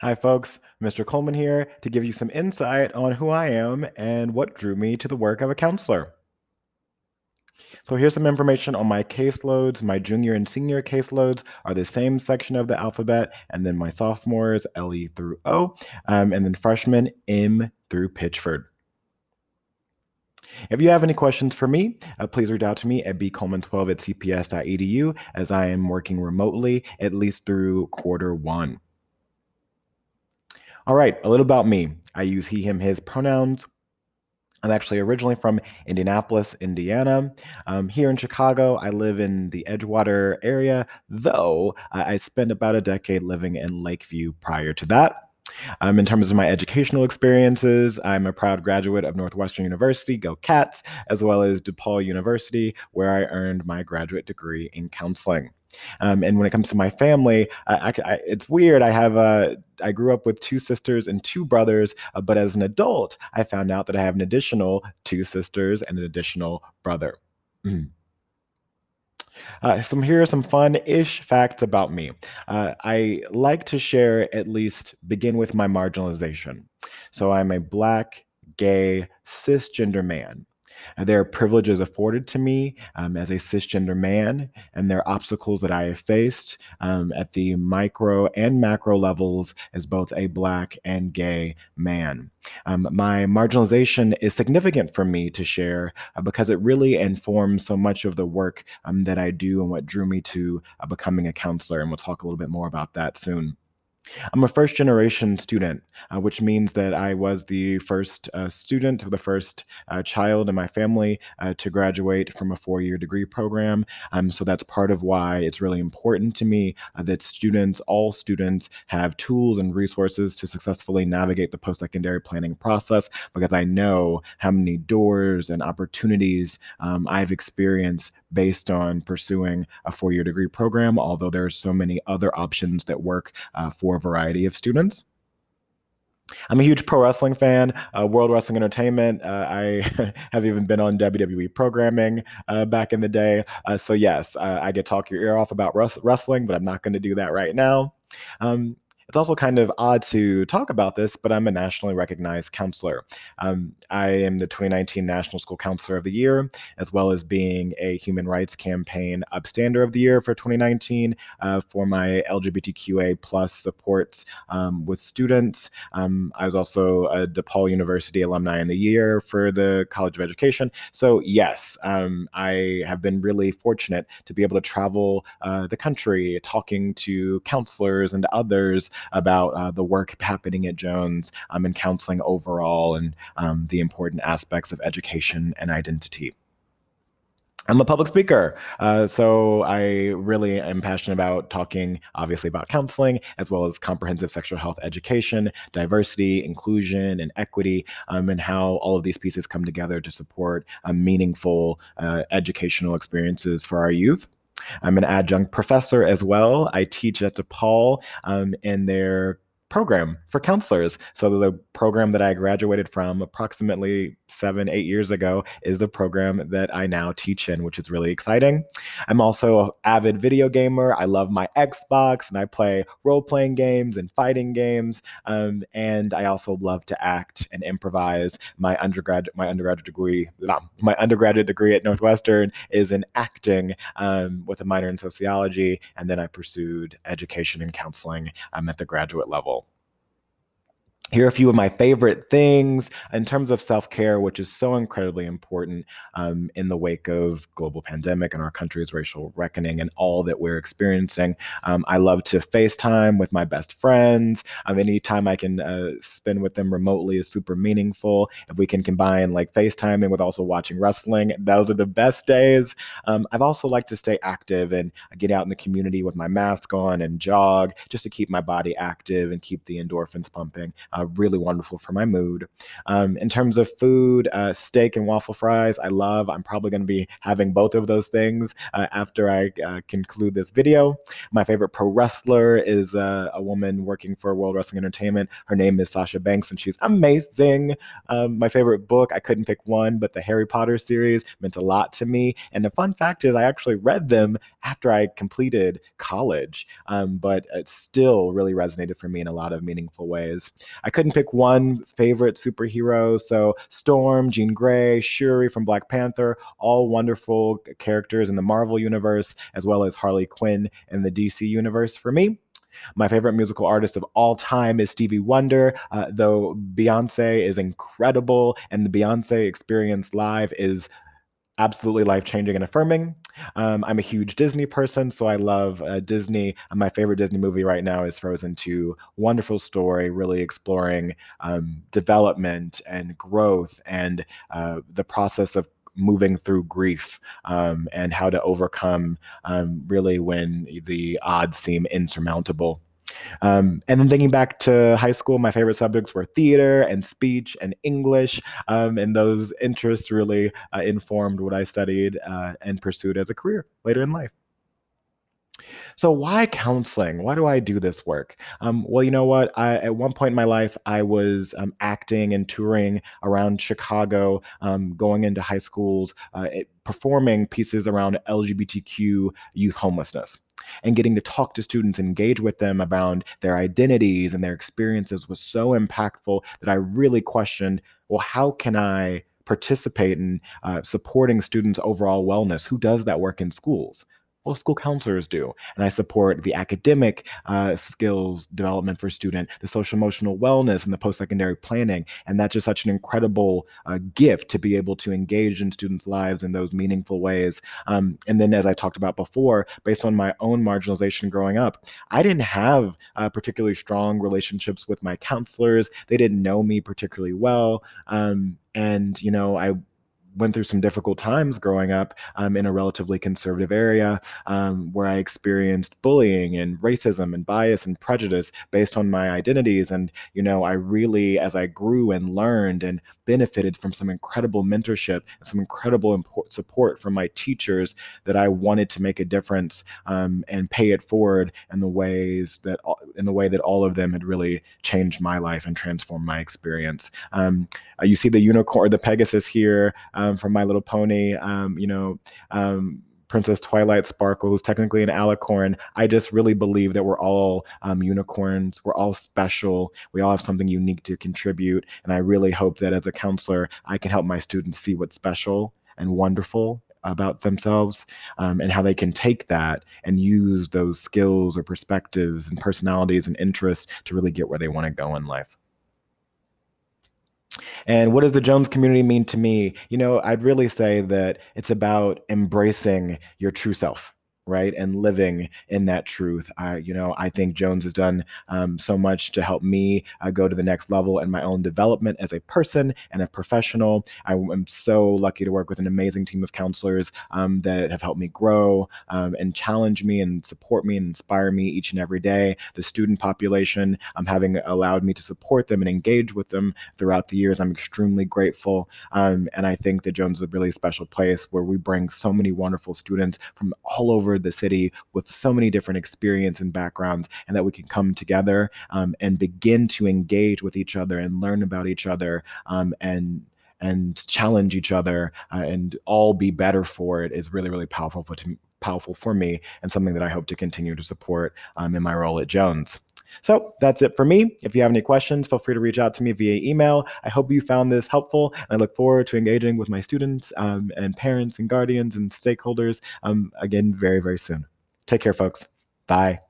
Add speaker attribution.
Speaker 1: Hi, folks. Mr. Coleman here to give you some insight on who I am and what drew me to the work of a counselor. So, here's some information on my caseloads. My junior and senior caseloads are the same section of the alphabet, and then my sophomores, LE through O, and then freshmen, M through Pitchford. If you have any questions for me, please reach out to me at bcoleman12@cps.edu as I am working remotely at least through quarter 1. All right, a little about me. I use he, him, his pronouns. I'm actually originally from Indianapolis, Indiana. Here in Chicago, I live in the Edgewater area, though I spent about a decade living in Lakeview prior to that. In terms of my educational experiences, I'm a proud graduate of Northwestern University, go Cats, as well as DePaul University, where I earned my graduate degree in counseling. And when it comes to my family, it's weird. I grew up with 2 sisters and 2 brothers, but as an adult, I found out that I have an additional 2 sisters and an additional brother. Mm. Here are some fun-ish facts about me. I like to share, at least begin with my marginalization. So I'm a Black, gay, cisgender man. There are privileges afforded to me as a cisgender man, and there are obstacles that I have faced at the micro and macro levels as both a Black and gay man. My marginalization is significant for me to share because it really informs so much of the work that I do and what drew me to becoming a counselor. And we'll talk a little bit more about that soon. I'm a first generation student, which means that I was the first student, the first child in my family to graduate from a 4-year degree program. So that's part of why it's really important to me that all students, have tools and resources to successfully navigate the post secondary planning process, because I know how many doors and opportunities I've experienced based on pursuing a 4-year degree program, although there are so many other options that work for a variety of students. I'm a huge pro wrestling fan, World Wrestling Entertainment. I have even been on WWE programming back in the day. So, yes, I get talk your ear off about wrestling, but I'm not going to do that right now. Um, it's also kind of odd to talk about this, but I'm a nationally recognized counselor. I am the 2019 National School Counselor of the Year, as well as being a Human Rights Campaign Upstander of the Year for 2019 for my LGBTQA plus supports with students. I was also a DePaul University Alumni in the Year for the College of Education. So, yes, I have been really fortunate to be able to travel the country talking to counselors and others about the work happening at Jones and counseling overall, and the important aspects of education and identity. I'm a public speaker. So I really am passionate about talking, obviously, about counseling, as well as comprehensive sexual health education, diversity, inclusion, and equity, and how all of these pieces come together to support meaningful educational experiences for our youth. I'm an adjunct professor as well. I teach at DePaul in their program for counselors. So the program that I graduated from approximately 7, 8 years ago is the program that I now teach in, which is really exciting. I'm also an avid video gamer. I love my Xbox and I play role-playing games and fighting games. And I also love to act and improvise. My undergraduate degree at Northwestern is in acting with a minor in sociology, and then I pursued education and counseling at the graduate level. Here are a few of my favorite things in terms of self-care, which is so incredibly important in the wake of global pandemic and our country's racial reckoning and all that we're experiencing. I love to FaceTime with my best friends. Anytime I can spend with them remotely is super meaningful. If we can combine like FaceTiming with also watching wrestling, those are the best days. I've also liked to stay active and get out in the community with my mask on and jog just to keep my body active and keep the endorphins pumping really wonderful for my mood. In terms of food, steak and waffle fries, I love. I'm probably going to be having both of those things after I conclude this video. My favorite pro wrestler is a woman working for World Wrestling Entertainment. Her name is Sasha Banks, and she's amazing. My favorite book, I couldn't pick one, but the Harry Potter series meant a lot to me. And the fun fact is, I actually read them after I completed college, but it still really resonated for me in a lot of meaningful ways. I couldn't pick one favorite superhero, so Storm, Jean Grey, Shuri from Black Panther, all wonderful characters in the Marvel universe, as well as Harley Quinn in the DC universe for me. My favorite musical artist of all time is Stevie Wonder, though Beyonce is incredible, and the Beyonce experience live is absolutely life-changing and affirming. I'm a huge Disney person, so I love Disney. My favorite Disney movie right now is Frozen 2. Wonderful story, really exploring development and growth and the process of moving through grief and how to overcome really when the odds seem insurmountable. And then thinking back to high school, my favorite subjects were theater and speech and English. And those interests really informed what I studied and pursued as a career later in life. So why counseling? Why do I do this work? Well, you know what? At one point in my life, I was acting and touring around Chicago, going into high schools, performing pieces around LGBTQ youth homelessness. And getting to talk to students, engage with them around their identities and their experiences was so impactful that I really questioned, well, how can I participate in supporting students' overall wellness? Who does that work in schools? Well, school counselors do. And I support the academic skills development for student, the social emotional wellness, and the post-secondary planning. And that's just such an incredible gift to be able to engage in students' lives in those meaningful ways. And then, as I talked about before, based on my own marginalization growing up, I didn't have particularly strong relationships with my counselors. They didn't know me particularly well. And, you know, I went through some difficult times growing up in a relatively conservative area where I experienced bullying and racism and bias and prejudice based on my identities. And, you know, I really, as I grew and learned and benefited from some incredible mentorship, some incredible support from my teachers, that I wanted to make a difference and pay it forward in the way that all of them had really changed my life and transformed my experience. You see the unicorn, the Pegasus here from My Little Pony. Princess Twilight Sparkle, who's technically an alicorn. I just really believe that we're all unicorns. We're all special. We all have something unique to contribute. And I really hope that as a counselor, I can help my students see what's special and wonderful about themselves and how they can take that and use those skills or perspectives and personalities and interests to really get where they want to go in life. And what does the Jones community mean to me? You know, I'd really say that it's about embracing your true self, right? And living in that truth. I think Jones has done so much to help me go to the next level in my own development as a person and a professional. I am so lucky to work with an amazing team of counselors that have helped me grow and challenge me and support me and inspire me each and every day. The student population, having allowed me to support them and engage with them throughout the years, I'm extremely grateful. And I think that Jones is a really special place where we bring so many wonderful students from all over the city with so many different experiences and backgrounds, and that we can come together and begin to engage with each other and learn about each other and challenge each other and all be better for it is really, really powerful for me, and something that I hope to continue to support in my role at Jones. So that's it for me. If you have any questions, feel free to reach out to me via email. I hope you found this helpful, and I look forward to engaging with my students and parents and guardians and stakeholders again very, very soon. Take care, folks. Bye.